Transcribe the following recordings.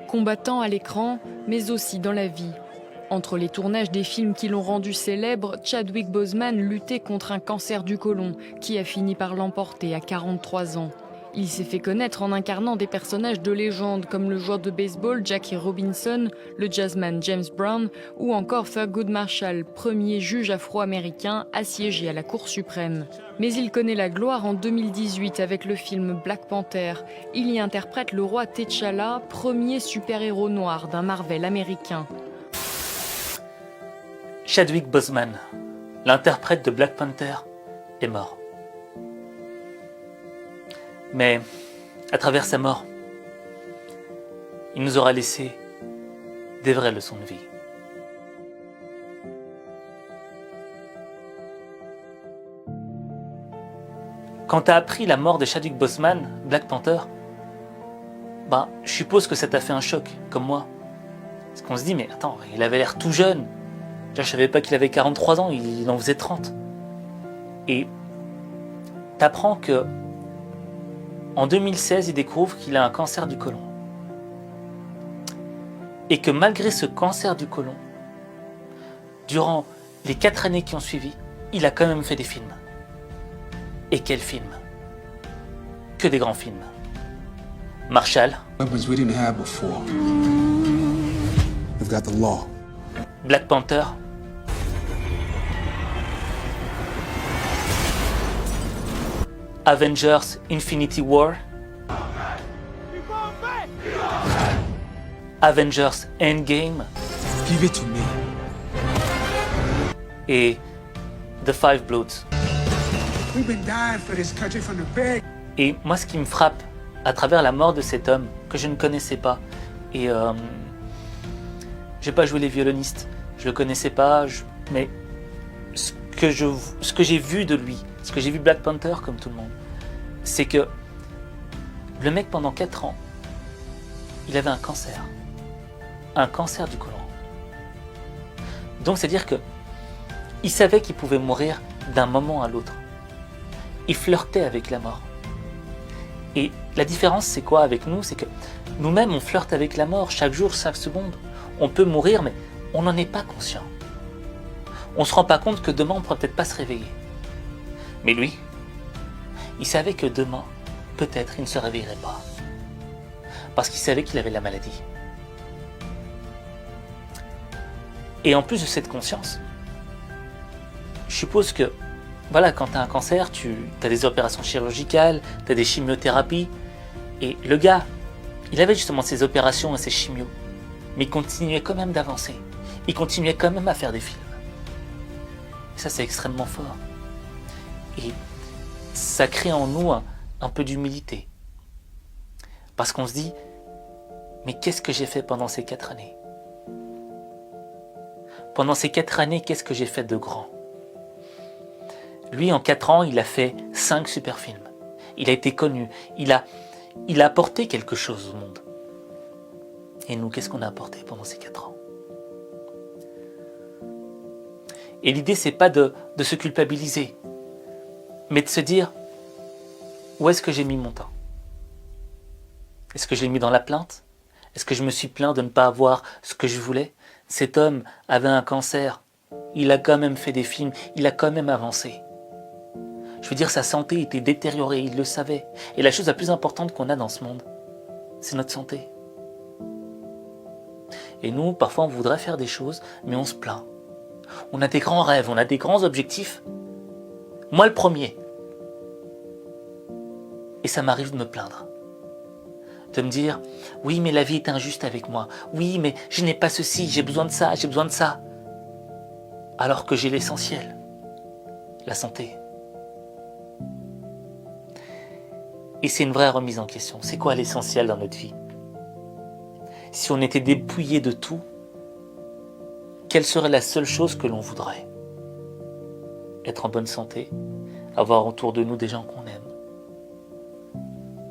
Combattant à l'écran, mais aussi dans la vie. Entre les tournages des films qui l'ont rendu célèbre, Chadwick Boseman luttait contre un cancer du côlon qui a fini par l'emporter à 43 ans. Il s'est fait connaître en incarnant des personnages de légende comme le joueur de baseball Jackie Robinson, le jazzman James Brown ou encore Thurgood Marshall, premier juge afro-américain assiégé à la Cour suprême. Mais il connaît la gloire en 2018 avec le film Black Panther. Il y interprète le roi T'Challa, premier super-héros noir d'un Marvel américain. Chadwick Boseman, l'interprète de Black Panther, est mort. Mais à travers sa mort, il nous aura laissé des vraies leçons de vie. Quand tu as appris la mort de Chadwick Boseman, Black Panther, je suppose que ça t'a fait un choc, comme moi. Parce qu'on se dit, mais attends, il avait l'air tout jeune. Je ne savais pas qu'il avait 43 ans, il en faisait 30. Et t'apprends que en 2016, il découvre qu'il a un cancer du côlon. Et que malgré ce cancer du côlon, durant les 4 années qui ont suivi, il a quand même fait des films. Et quels films? Que des grands films. Marshall. Weapons we didn't have before. We've got the law. Black Panther. Avengers Infinity War. Avengers Endgame. Give it to me. Et The Five Bloods. We've been dying for this country from the big. Et moi, ce qui me frappe à travers la mort de cet homme que je ne connaissais pas, et j'ai pas joué les violonistes, je le connaissais pas, mais ce que j'ai vu de lui, ce que j'ai vu Black Panther comme tout le monde, c'est que le mec pendant 4 ans, il avait un cancer du côlon. Donc c'est-à-dire que il savait qu'il pouvait mourir d'un moment à l'autre. Il flirtait avec la mort. Et la différence, c'est quoi avec nous? C'est que nous-mêmes, on flirte avec la mort chaque jour, chaque seconde. On peut mourir, mais on n'en est pas conscient. On ne se rend pas compte que demain, on ne pourra peut-être pas se réveiller. Mais lui, il savait que demain, peut-être, il ne se réveillerait pas. Parce qu'il savait qu'il avait la maladie. Et en plus de cette conscience, je suppose que, voilà, quand tu as un cancer, tu as des opérations chirurgicales, tu as des chimiothérapies. Et le gars, il avait justement ces opérations et ces chimios. Mais il continuait quand même d'avancer. Il continuait quand même à faire des films. Et ça, c'est extrêmement fort. Et ça crée en nous un peu d'humilité. Parce qu'on se dit, mais qu'est-ce que j'ai fait pendant ces 4 années? Pendant ces 4 années, qu'est-ce que j'ai fait de grand? Lui, en 4 ans, il a fait 5 super films. Il a été connu. Il a apporté quelque chose au monde. Et nous, qu'est-ce qu'on a apporté pendant ces 4 ans? Et l'idée, c'est pas de se culpabiliser, mais de se dire, où est-ce que j'ai mis mon temps? Est-ce que je l'ai mis dans la plainte? Est-ce que je me suis plaint de ne pas avoir ce que je voulais? Cet homme avait un cancer. Il a quand même fait des films. Il a quand même avancé. Je veux dire, sa santé était détériorée, il le savait. Et la chose la plus importante qu'on a dans ce monde, c'est notre santé. Et nous, parfois, on voudrait faire des choses, mais on se plaint. On a des grands rêves, on a des grands objectifs. Moi, le premier. Et ça m'arrive de me plaindre. De me dire, oui, mais la vie est injuste avec moi. Oui, mais je n'ai pas ceci, j'ai besoin de ça, j'ai besoin de ça. Alors que j'ai l'essentiel, la santé. Et c'est une vraie remise en question. C'est quoi l'essentiel dans notre vie? Si on était dépouillé de tout, quelle serait la seule chose que l'on voudrait? Être en bonne santé, avoir autour de nous des gens qu'on aime.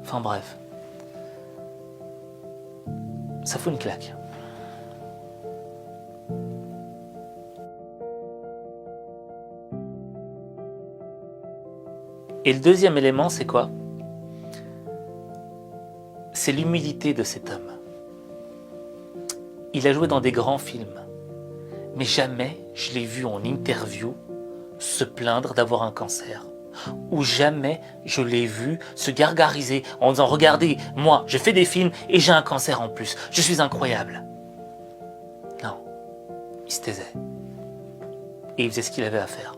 Enfin bref, ça fout une claque. Et le deuxième élément, c'est quoi? c'est l'humilité de cet homme. Il a joué dans des grands films, mais jamais je l'ai vu en interview se plaindre d'avoir un cancer. Ou jamais je l'ai vu se gargariser en disant « Regardez, moi, je fais des films et j'ai un cancer en plus. Je suis incroyable. » Non, il se taisait. Et il faisait ce qu'il avait à faire.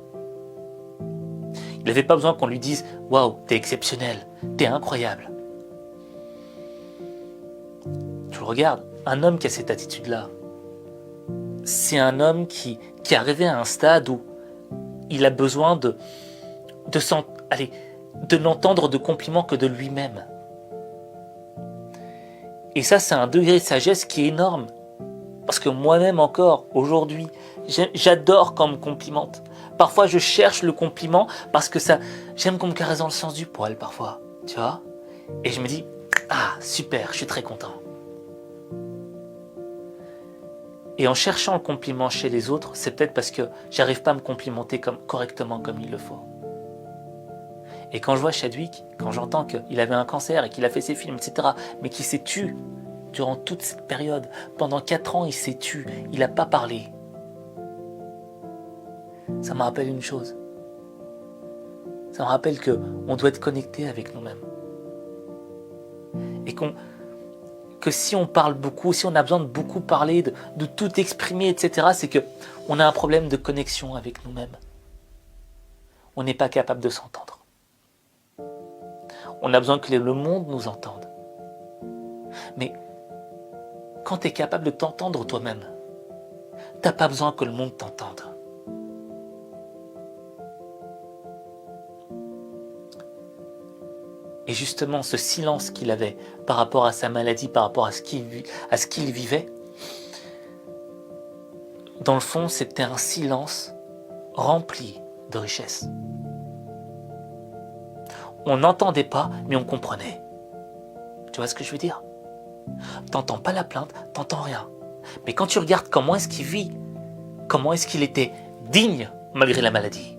Il n'avait pas besoin qu'on lui dise « Waouh, t'es exceptionnel, t'es incroyable. » Tu le regardes, un homme qui a cette attitude-là, c'est un homme qui est arrivé à un stade où il a besoin de n'entendre de compliments que de lui-même. Et ça, c'est un degré de sagesse qui est énorme. Parce que moi-même encore, aujourd'hui, j'adore qu'on me complimente. Parfois, je cherche le compliment parce que j'aime qu'on me caresse dans le sens du poil parfois. Tu vois ? Et je me dis, ah, super, je suis très content. Et en cherchant le compliment chez les autres, c'est peut-être parce que j'arrive pas à me complimenter correctement comme il le faut. Et quand je vois Chadwick, quand j'entends qu'il avait un cancer et qu'il a fait ses films, etc., mais qu'il s'est tu durant toute cette période, pendant 4 ans, il s'est tu, il n'a pas parlé. Ça me rappelle une chose. Ça me rappelle qu'on doit être connecté avec nous-mêmes. Et que si on parle beaucoup, si on a besoin de beaucoup parler, de tout exprimer, etc., c'est qu'on a un problème de connexion avec nous-mêmes. On n'est pas capable de s'entendre. On a besoin que le monde nous entende. Mais quand tu es capable de t'entendre toi-même, tu n'as pas besoin que le monde t'entende. Et justement, ce silence qu'il avait par rapport à sa maladie, par rapport à ce qu'il vivait, dans le fond, c'était un silence rempli de richesse. On n'entendait pas, mais on comprenait. Tu vois ce que je veux dire ? T'entends pas la plainte, t'entends rien. Mais quand tu regardes comment est-ce qu'il vit, comment est-ce qu'il était digne malgré la maladie,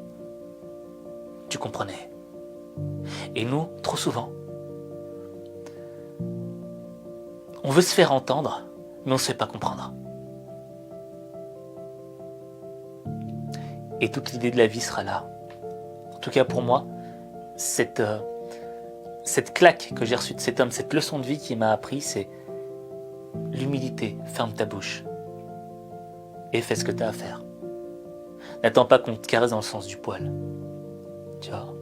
tu comprenais. Et nous, trop souvent, on veut se faire entendre, mais on ne se fait pas comprendre. Et toute l'idée de la vie sera là. En tout cas pour moi, cette claque que j'ai reçue de cet homme, cette leçon de vie qu'il m'a appris, c'est l'humilité. Ferme ta bouche et fais ce que tu as à faire. N'attends pas qu'on te caresse dans le sens du poil. Tu vois ?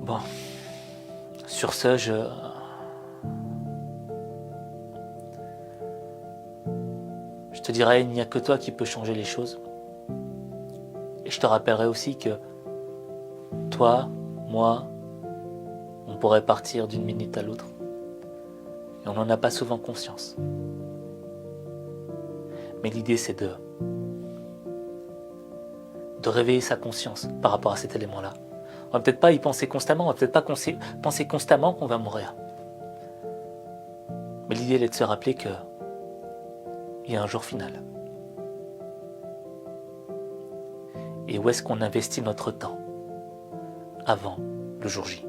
Bon, sur ce, je te dirais, il n'y a que toi qui peux changer les choses. Et je te rappellerai aussi que toi, moi, on pourrait partir d'une minute à l'autre. Et on n'en a pas souvent conscience. Mais l'idée, c'est de réveiller sa conscience par rapport à cet élément-là. On va peut-être pas y penser constamment, on va peut-être pas penser constamment qu'on va mourir. Mais l'idée est de se rappeler qu'il y a un jour final. Et où est-ce qu'on investit notre temps avant le jour J ?